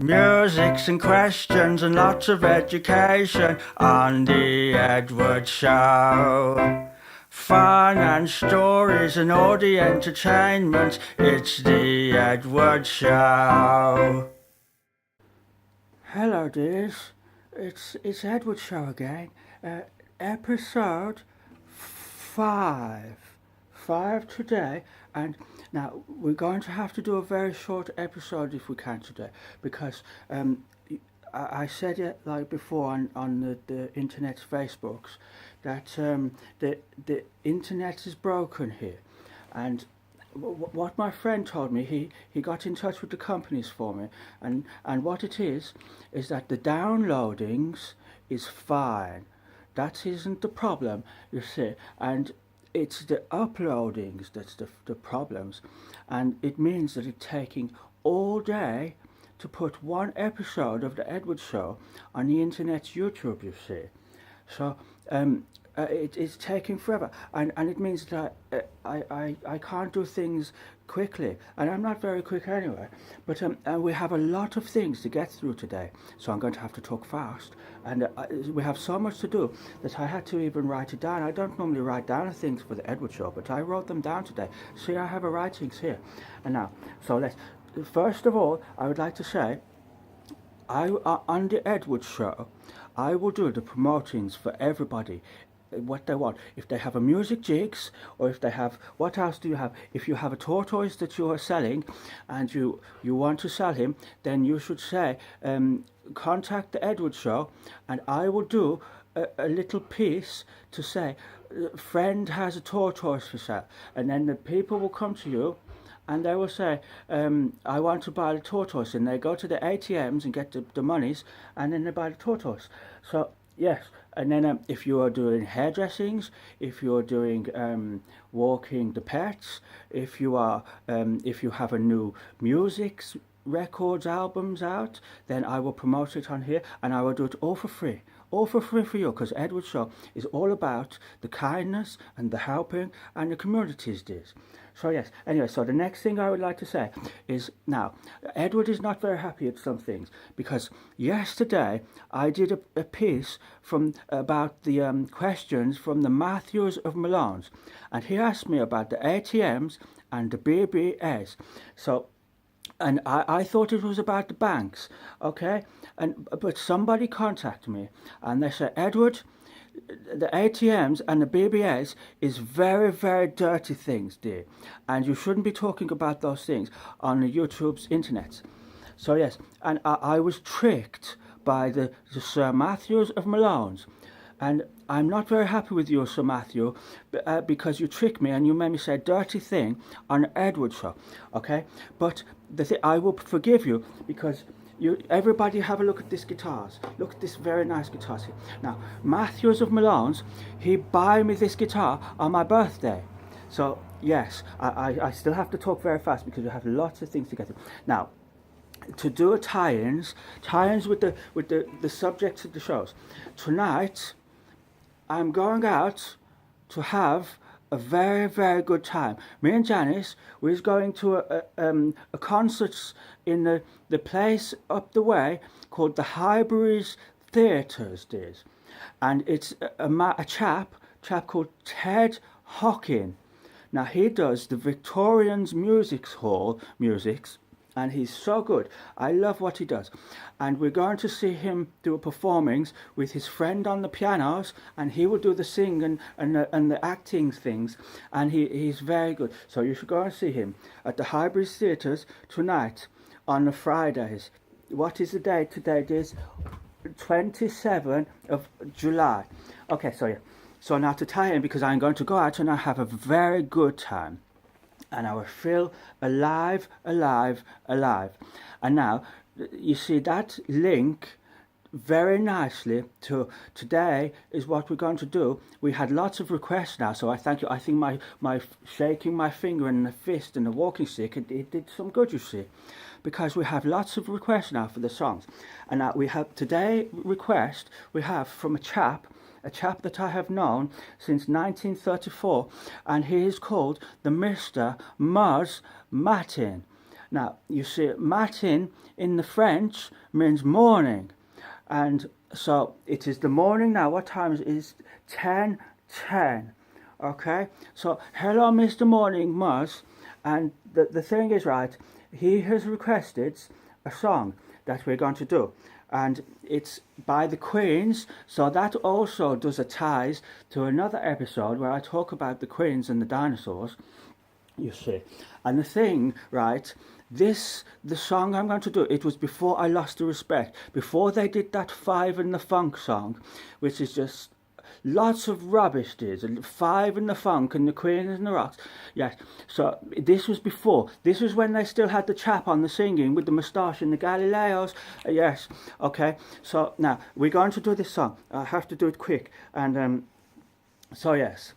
Musics and questions and lots of education on the Edward Show. Fun and stories and all the entertainment, it's the Edward Show. Hello dears, it's Edward Show again, episode 5. 5 today, and now we're going to have to do a very short episode if we can today, because I said it like before on the internet's Facebooks that the internet is broken here, and what my friend told me, he got in touch with the companies for me, and what it is that the downloadings is fine. That isn't the problem, you see, and it's the uploadings that's the problems, and it means that it's taking all day to put one episode of the Edward Show on the internet's YouTube, you see. So it's taking forever, and it means that I can't do things quickly, and I'm not very quick anyway, but we have a lot of things to get through today, so I'm going to have to talk fast, and we have so much to do that I had to even write it down. I don't normally write down things for the Edward Show, but I wrote them down today. See, I have a writings here, and now, so first of all, I would like to say, on the Edward Show, I will do the promotings for everybody, what they want. If they have a music jigs, or if they have, what else do you have? If you have a tortoise that you are selling, and you want to sell him, then you should say, contact the Edward Show, and I will do a little piece to say, friend has a tortoise for sale, and then the people will come to you, and they will say, I want to buy the tortoise, and they go to the ATMs and get the monies, and then they buy the tortoise. So yes, and then if you are doing hairdressings, if you are doing walking the pets, if you have a new music records albums out, then I will promote it on here, and I will do it all for free. All for free for you, because Edward Show is all about the kindness and the helping and the communities this. So yes, anyway, so the next thing I would like to say is, now, Edward is not very happy at some things, because yesterday I did a piece about the questions from the Matthews of Malones, and he asked me about the ATMs and the BBS. So, and I thought it was about the banks, okay? But somebody contacted me, and they said, Edward, the ATMs and the BBS is very, very dirty things, dear, and you shouldn't be talking about those things on the YouTube's internet. So yes, and I was tricked by the Sir Matthews of Malones, and I'm not very happy with you, Sir Matthew, because you tricked me and you made me say a dirty thing on Edward Show, okay? But I will forgive you, because everybody have a look at these guitars. Look at this very nice guitar here. Now, Matthews of Malones, he buy me this guitar on my birthday. So yes, I still have to talk very fast because we have lots of things to get through. Now, to do tie-ins with the subjects of the shows. Tonight, I'm going out to have a very, very good time. Me and Janice, we're going to a concert in the place up the way called the Highbury's Theatres, dears. And it's a chap called Ted Hockin. Now, he does the Victorians Music Hall musics, and he's so good. I love what he does. And we're going to see him do a performance with his friend on the pianos, and he will do the sing and the acting things, and he's very good. So you should go and see him at the Highbury Theatres tonight on the Fridays. What is the date today? It is 27th of July. Okay, so yeah. So now to tie in, because I'm going to go out and I have a very good time, and I will feel alive. And now, you see that link very nicely to today is what we're going to do. We had lots of requests now, so I thank you. I think my shaking my finger and the fist and the walking stick, it did some good, you see, because we have lots of requests now for the songs. And now we have today request we have from a chap that I have known since 1934, and he is called the Mister Muzz Morning. Now, you see, matin in the French means morning. And so it is the morning now. What time is it? It's 10:10. Okay? So, hello, Mr. Morning, Muzz. And the thing is, right, he has requested a song that we're going to do. And it's by the Queens, so that also does a ties to another episode where I talk about the Queens and the dinosaurs, you see. And the thing, right, the song I'm going to do, it was before I lost the respect, before they did that Five and the Funk song, which is just lots of rubbish, there's Five and the Funk and the Queen and the Rocks. Yes, so this was before. This was when they still had the chap on the singing with the moustache and the Galileos. Yes, okay. So now we're going to do this song. I have to do it quick. And so yes,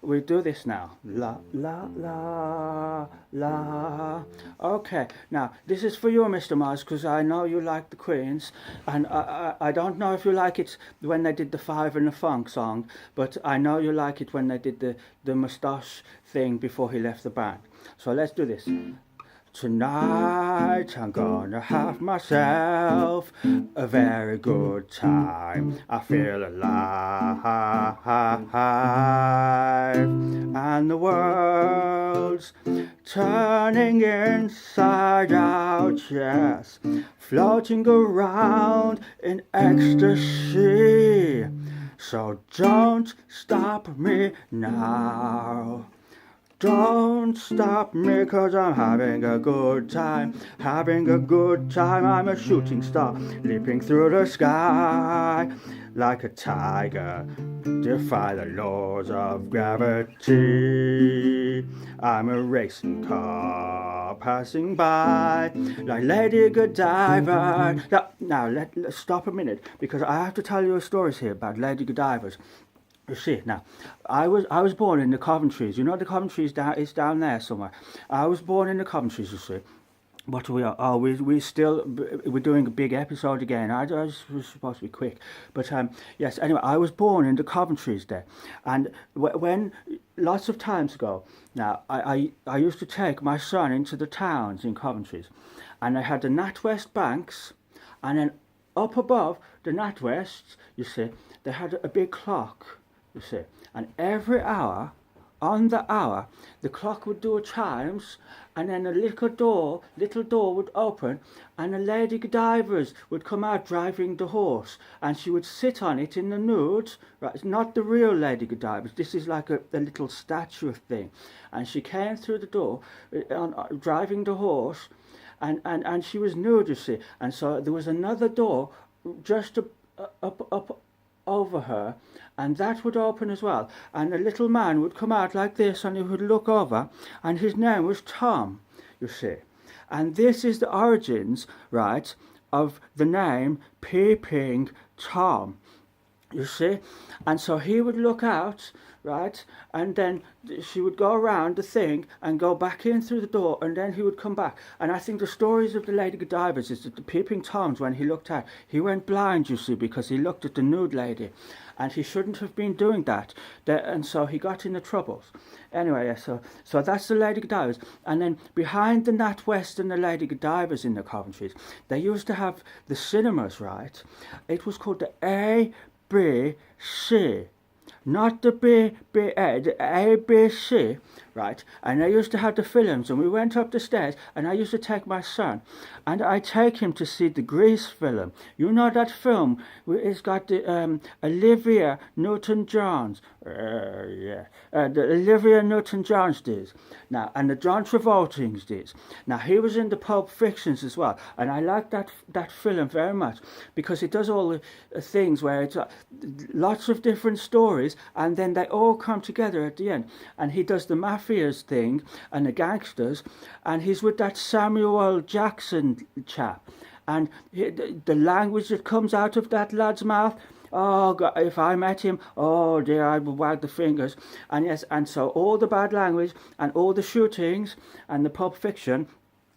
we do this now. La, la, la, la. Okay, now, this is for you, Mr. Muzz, because I know you like the Queens, and I don't know if you like it when they did the Five and the Funk song, but I know you like it when they did the moustache thing before he left the band. So let's do this. Tonight I'm gonna have myself a very good time. I feel alive, and the world's turning inside out, yes, floating around in ecstasy. So don't stop me now. Don't stop me, 'cause I'm having a good time, having a good time. I'm a shooting star, leaping through the sky like a tiger, defy the laws of gravity. I'm a racing car passing by like Lady Godiva. Now let's stop a minute, because I have to tell you a story here about Lady Godivas. You see, now, I was born in the Coventries. You know the Coventries it's down there somewhere. I was born in the Coventries, you see. But we're doing a big episode again. I was supposed to be quick. But yes, anyway, I was born in the Coventries there. And when, lots of times ago, now, I used to take my son into the towns in Coventries. And they had the NatWest banks, and then up above the NatWest, you see, they had a big clock. You see, and every hour, on the hour, the clock would do a chimes, and then a little door would open, and a Lady Godiva would come out driving the horse, and she would sit on it in the nude. Right, it's not the real Lady Godiva. This is like a little statue thing, and she came through the door, driving the horse, and she was nude, you see, and so there was another door just up over her, and that would open as well, and a little man would come out like this, and he would look over, and his name was Tom, you see. And this is the origins, right, of the name Peeping Tom, you see. And so he would look out, right, and then she would go around the thing and go back in through the door, and then he would come back. And I think the stories of the Lady Godivas is that the Peeping Toms, when he looked out, he went blind, you see, because he looked at the nude lady, and he shouldn't have been doing that, and so he got into troubles. Anyway, so that's the Lady Godivas. And then behind the NatWest and the Lady Godivas in the Coventries, they used to have the cinemas, right? It was called the ABC, not the BBA, the ABC, right? And I used to have the films, and we went up the stairs, and I used to take my son, and I take him to see the Grease film. You know that film? It's got the Olivia Newton-John. The Olivia Newton-John did. Now, and the John Travoltings did. Now, he was in the Pulp Fictions as well, and I like that film very much, because it does all the things where it's lots of different stories, and then they all come together at the end. And he does the mafias thing and the gangsters, and he's with that Samuel Jackson chap, and the language that comes out of that lad's mouth, oh God, if I met him, oh dear, I would wag the fingers. And yes, and so all the bad language and all the shootings and the Pulp Fiction,